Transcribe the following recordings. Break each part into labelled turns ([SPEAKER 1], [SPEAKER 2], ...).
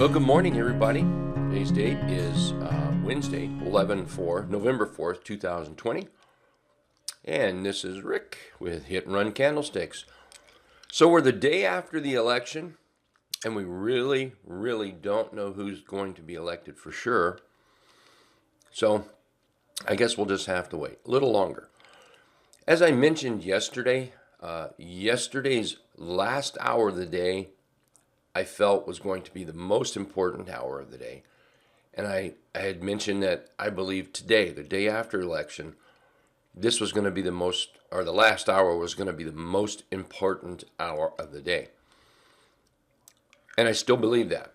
[SPEAKER 1] Well, good morning, everybody. Today's date is Wednesday, November 4th, 2020. And this is Rick with Hit and Run Candlesticks. So we're the day after the election, and we really don't know who's going to be elected for sure. So I guess we'll just have to wait a little longer. As I mentioned yesterday, yesterday's last hour of the day I felt was going to be the most important hour of the day. And I had mentioned that I believe today, the day after election, this was going to be the last hour was going to be the most important hour of the day. And I still believe that.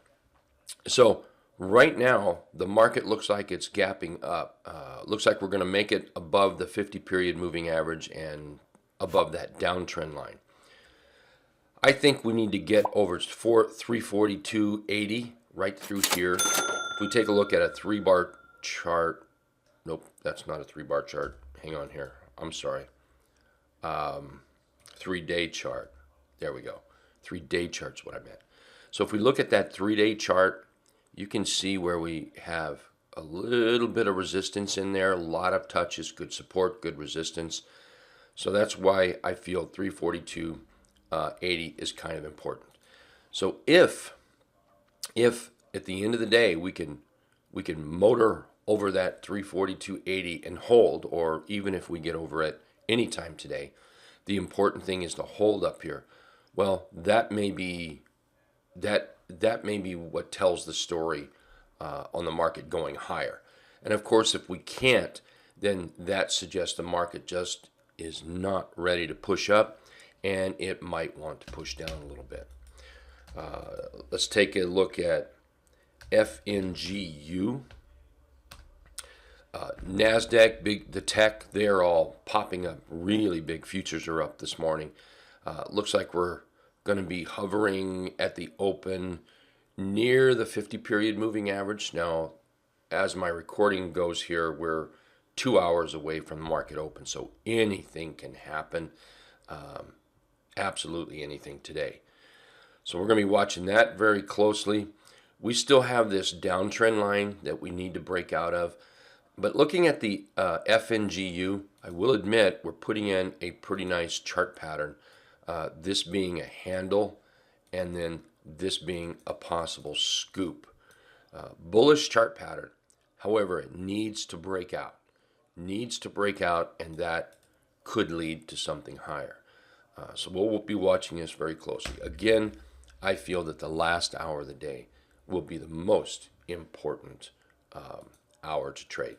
[SPEAKER 1] So right now, the market looks like it's gapping up. Looks like we're going to make it above the 50-period moving average and above that downtrend line. I think we need to get over 342.80 right through here. If we take a look at a 3-bar chart, nope, that's not a 3-bar chart. Hang on here. I'm sorry. 3-day chart. There we go. 3-day chart's what I meant. So if we look at that 3-day chart, you can see where we have a little bit of resistance in there, a lot of touches, good support, good resistance. So that's why I feel 342.80 is kind of important. So if at the end of the day we can motor over that 342.80 and hold, or even if we get over it anytime today, the important thing is to hold up here. Well, that may be what tells the story on the market going higher. And of course, if we can't, then that suggests the market just is not ready to push up, and it might want to push down a little bit. Let's take a look at FNGU. NASDAQ, the tech, they're all popping up really big. Futures are up this morning. Looks like we're going to be hovering at the open near the 50-period moving average. Now, as my recording goes here, we're 2 hours away from the market open, so anything can happen. Absolutely anything today. So we're going to be watching that very closely. We still have this downtrend line that we need to break out of. But looking at the FNGU, I will admit we're putting in a pretty nice chart pattern. This being a handle, and then this being a possible scoop. Bullish chart pattern. However, it needs to break out. And that could lead to something higher. So we'll be watching this very closely. Again, I feel that the last hour of the day will be the most important hour to trade.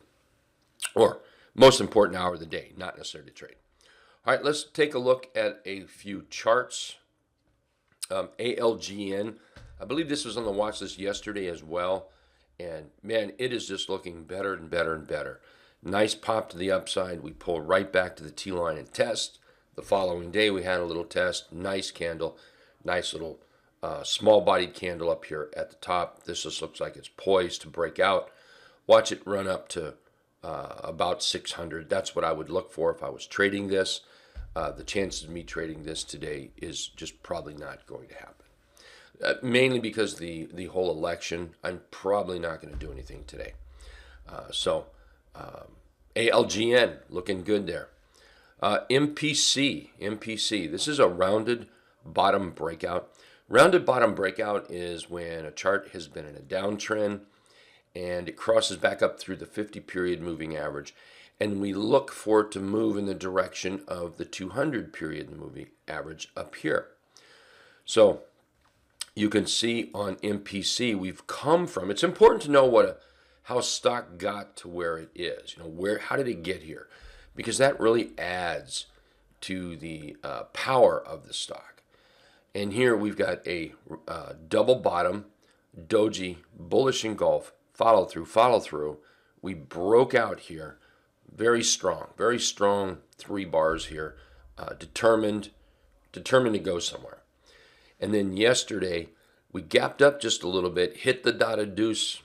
[SPEAKER 1] Or most important hour of the day, not necessarily to trade. All right, let's take a look at a few charts. ALGN, I believe this was on the watch list yesterday as well. And man, it is just looking better and better and better. Nice pop to the upside. We pull right back to the T-line and test. The following day, we had a little test. Nice candle. Nice little small-bodied candle up here at the top. This just looks like it's poised to break out. Watch it run up to about 600. That's what I would look for if I was trading this. The chances of me trading this today is just probably not going to happen. Mainly because the whole election, I'm probably not going to do anything today. ALGN, looking good there. MPC, this is a rounded bottom breakout. Rounded bottom breakout is when a chart has been in a downtrend and it crosses back up through the 50-period moving average, and we look for it to move in the direction of the 200-period moving average up here. So you can see on MPC we've come from, it's important to know how stock got to where it is. How did it get here? Because that really adds to the power of the stock. And here we've got a double bottom, doji, bullish engulf, follow through. We broke out here, very strong 3 bars here, determined to go somewhere. And then yesterday we gapped up just a little bit, hit the dotted deuce,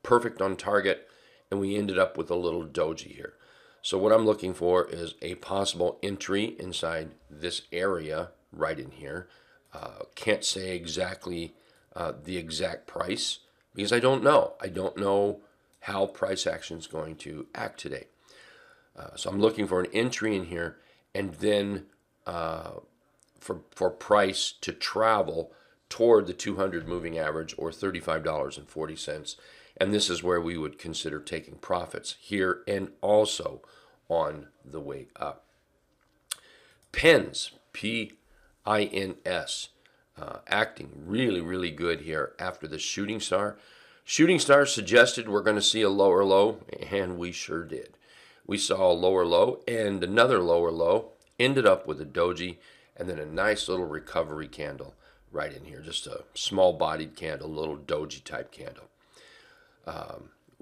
[SPEAKER 1] perfect on target, and we ended up with a little doji here. So what I'm looking for is a possible entry inside this area right in here. Can't say exactly the exact price because I don't know. I don't know how price action is going to act today. So I'm looking for an entry in here, and then for price to travel toward the 200 moving average or $35.40. And this is where we would consider taking profits here and also on the way up. Pins, P-I-N-S, acting really, really good here after the shooting star. Shooting star suggested we're going to see a lower low, and we sure did. We saw a lower low and another lower low, ended up with a doji, and then a nice little recovery candle right in here. Just a small-bodied candle, little doji type candle.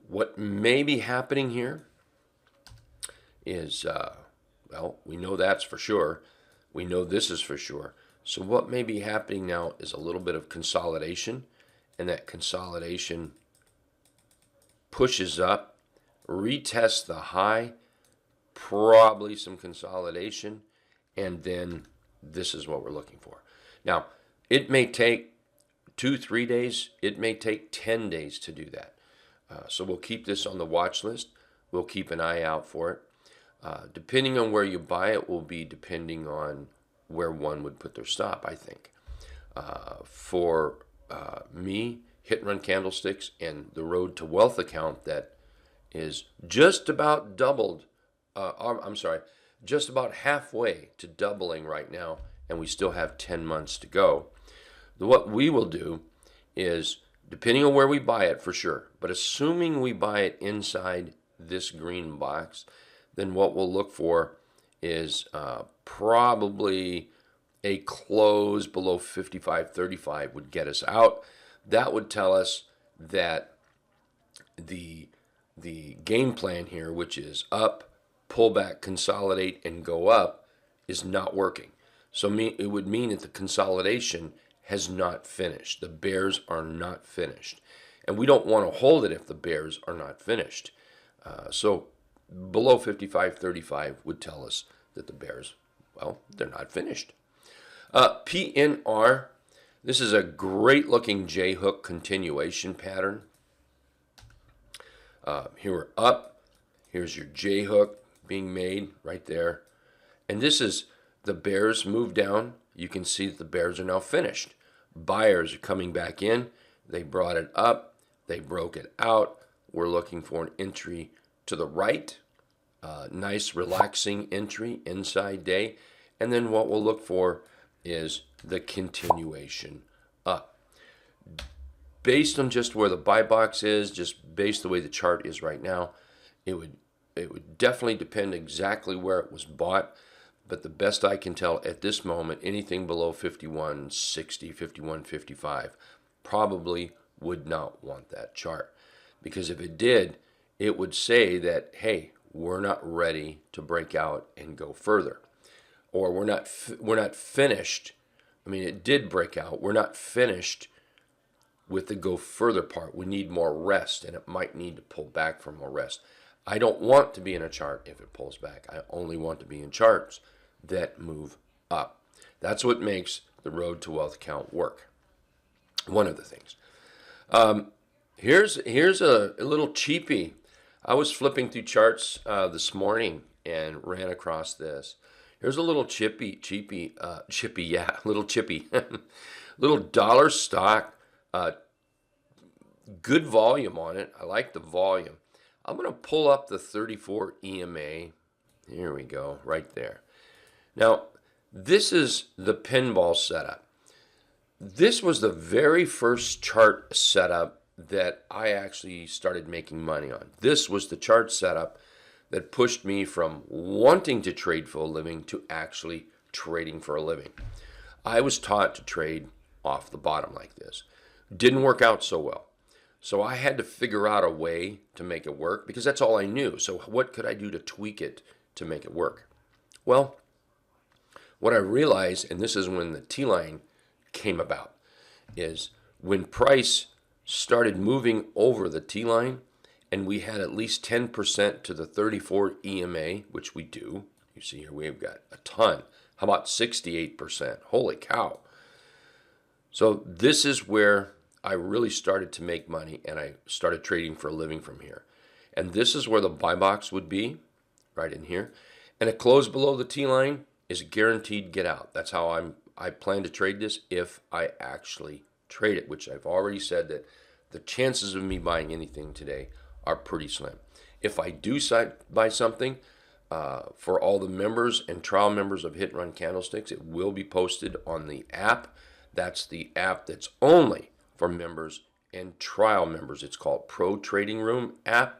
[SPEAKER 1] What may be happening here is, well, we know that's for sure. We know this is for sure. So what may be happening now is a little bit of consolidation, and that consolidation pushes up, retests the high, probably some consolidation, and then this is what we're looking for. Now, it may take 2-3 days. It may take 10 days to do that. So we'll keep this on the watch list. We'll keep an eye out for it. Depending on where you buy it will be depending on where one would put their stop, I think. For me, hit and run candlesticks and the road to wealth account that is just about doubled. Just about halfway to doubling right now, and we still have 10 months to go. What we will do is, depending on where we buy it for sure, but assuming we buy it inside this green box, then what we'll look for is probably a close below 55.35 would get us out. That would tell us that the game plan here, which is up, pull back, consolidate, and go up, is not working. So it would mean that the consolidation has not finished. The bears are not finished. And we don't want to hold it if the bears are not finished. So below 55.35 would tell us that the bears, well, they're not finished. PNR, this is a great looking JHOOK continuation pattern. Here we're up. Here's your JHOOK being made right there. And this is the bears move down. You can see that the bears are now finished. Buyers are coming back in. They brought it up. They broke it out. We're looking for an entry to the right. Nice relaxing entry inside day. And then what we'll look for is the continuation up. Based on just where the buy box is, just based the way the chart is right now, it would definitely depend exactly where it was bought. But the best I can tell at this moment, anything below 51.60, 51.55 probably would not want that chart. Because if it did, it would say that, hey, we're not ready to break out and go further. Or we're not finished. I mean, it did break out. We're not finished with the go further part. We need more rest, and it might need to pull back for more rest. I don't want to be in a chart if it pulls back. I only want to be in charts that move up. That's what makes the road to wealth account work. One of the things. Here's a little cheapy. I was flipping through charts this morning and ran across this. Here's a little chippy, little chippy. Little dollar stock. Good volume on it. I like the volume. I'm going to pull up the 34 EMA. Here we go, right there. Now, this is the pinball setup. This was the very first chart setup that I actually started making money on. This was the chart setup that pushed me from wanting to trade for a living to actually trading for a living. I was taught to trade off the bottom like this. Didn't work out so well. So I had to figure out a way to make it work because that's all I knew. So what could I do to tweak it to make it work? Well, what I realized, and this is when the T-line came about, is when price started moving over the T-line and we had at least 10% to the 34 EMA, which we do. You see here we've got a ton. How about 68%? Holy cow. So this is where I really started to make money, and I started trading for a living from here. And this is where the buy box would be, right in here. And a close below the T line is a guaranteed get out. That's how I plan to trade this if I actually trade it, which I've already said that the chances of me buying anything today are pretty slim. If I do buy something, for all the members and trial members of Hit and Run Candlesticks, it will be posted on the app. That's the app that's only for members and trial members. It's called Pro Trading Room app.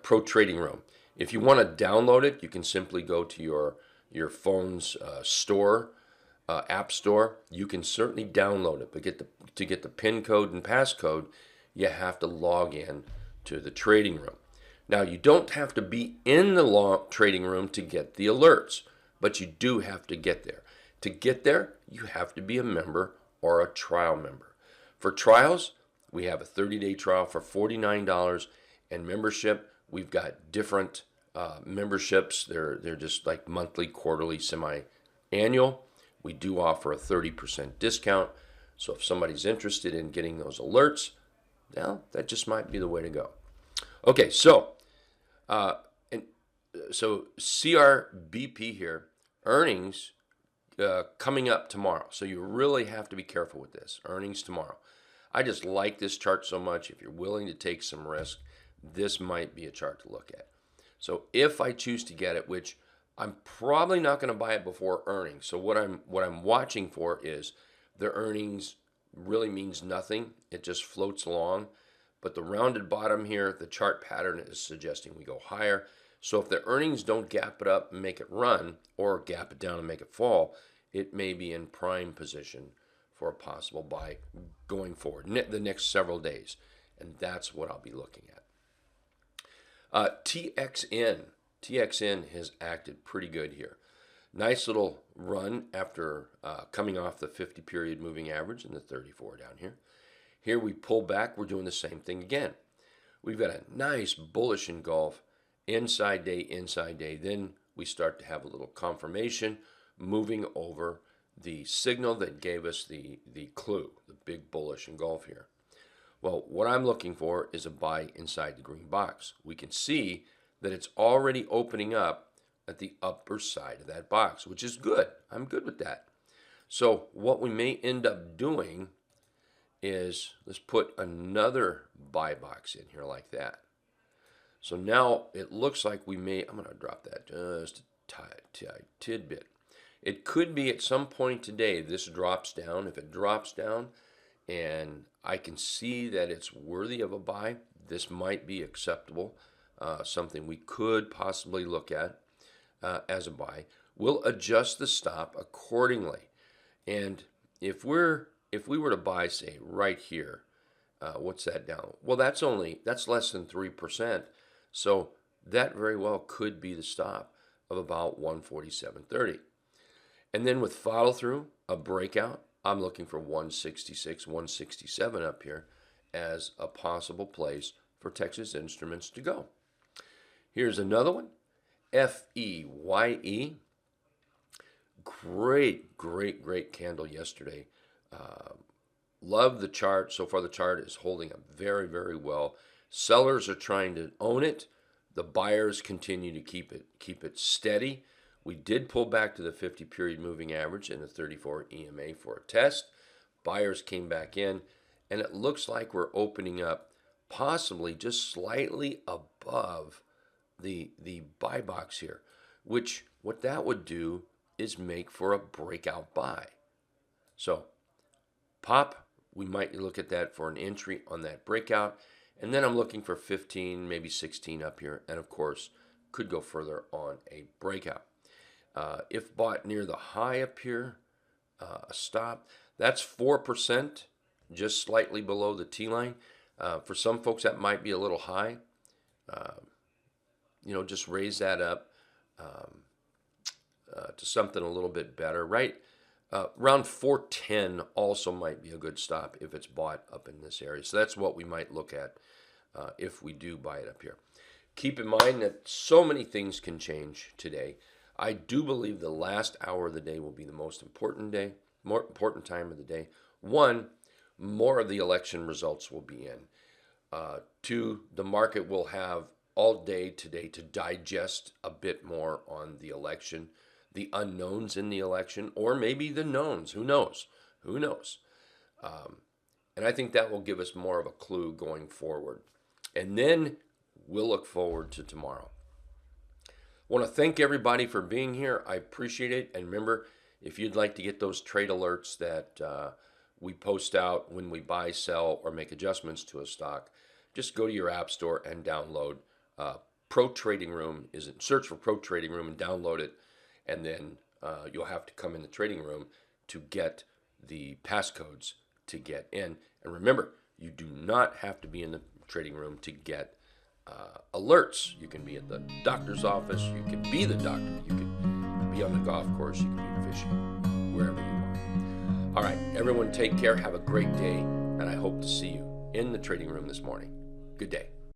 [SPEAKER 1] Pro Trading Room. If you want to download it, you can simply go to your phone's store, app store. You can certainly download it, but to get the PIN code and passcode, you have to log in to the trading room. Now, you don't have to be in the trading room to get the alerts, but you do have to get there. To get there, you have to be a member or a trial member. For trials, we have a 30-day trial for $49, and membership, we've got different memberships. They're just like monthly, quarterly, semi-annual. We do offer a 30% discount, so if somebody's interested in getting those alerts, well, that just might be the way to go. Okay, so CRBP here, earnings coming up tomorrow. So you really have to be careful with this. Earnings tomorrow. I just like this chart so much. If you're willing to take some risk, this might be a chart to look at. So if I choose to get it, which I'm probably not going to buy it before earnings. So what I'm watching for is the earnings really means nothing. It just floats along. But the rounded bottom here, the chart pattern is suggesting we go higher. So if the earnings don't gap it up and make it run, or gap it down and make it fall, it may be in prime position for a possible buy going forward the next several days. And that's what I'll be looking at. TXN has acted pretty good here. Nice little run after coming off the 50-period moving average and the 34 down here. Here we pull back. We're doing the same thing again. We've got a nice bullish engulf, inside day. Then we start to have a little confirmation moving over the signal that gave us the clue, the big bullish engulf here. Well, what I'm looking for is a buy inside the green box. We can see that it's already opening up at the upper side of that box, which is good. I'm good with that. So what we may end up doing is, let's put another buy box in here like that. So now it looks like we may, I'm going to drop that just a tidbit. It could be at some point today this drops down. If it drops down and I can see that it's worthy of a buy, this might be acceptable, something we could possibly look at as a buy. We'll adjust the stop accordingly. And if we were to buy, say, right here, what's that down? Well, that's less than 3%. So that very well could be the stop of about 147.30. And then with follow through, a breakout, I'm looking for 166, 167 up here as a possible place for Texas Instruments to go. Here's another one, FEYE. Great candle yesterday. Love the chart. So far the chart is holding up very well. Sellers are trying to own it. The buyers continue to keep it steady. We did pull back to the 50-period moving average and the 34 EMA for a test. Buyers came back in, and it looks like we're opening up possibly just slightly above the buy box here, which what that would do is make for a breakout buy. So pop, we might look at that for an entry on that breakout. And then I'm looking for 15, maybe 16 up here. And of course, could go further on a breakout. If bought near the high up here, a stop, that's 4%, just slightly below the T-line. For some folks, that might be a little high. Just raise that up to something a little bit better, right? Around 410 also might be a good stop if it's bought up in this area. So that's what we might look at if we do buy it up here. Keep in mind that so many things can change today. I do believe the last hour of the day will be the most important time of the day. One, more of the election results will be in. 2, the market will have all day today to digest a bit more on the election, the unknowns in the election, or maybe the knowns. Who knows? Who knows? And I think that will give us more of a clue going forward. And then we'll look forward to tomorrow. I want to thank everybody for being here. I appreciate it. And remember, if you'd like to get those trade alerts that we post out when we buy, sell, or make adjustments to a stock, just go to your app store and download Pro Trading Room. Search for Pro Trading Room and download it, and then you'll have to come in the trading room to get the passcodes to get in. And remember, you do not have to be in the trading room to get alerts. You can be at the doctor's office, you can be the doctor, you can be on the golf course, you can be fishing, wherever you are. All right, everyone take care, have a great day, and I hope to see you in the trading room this morning. Good day.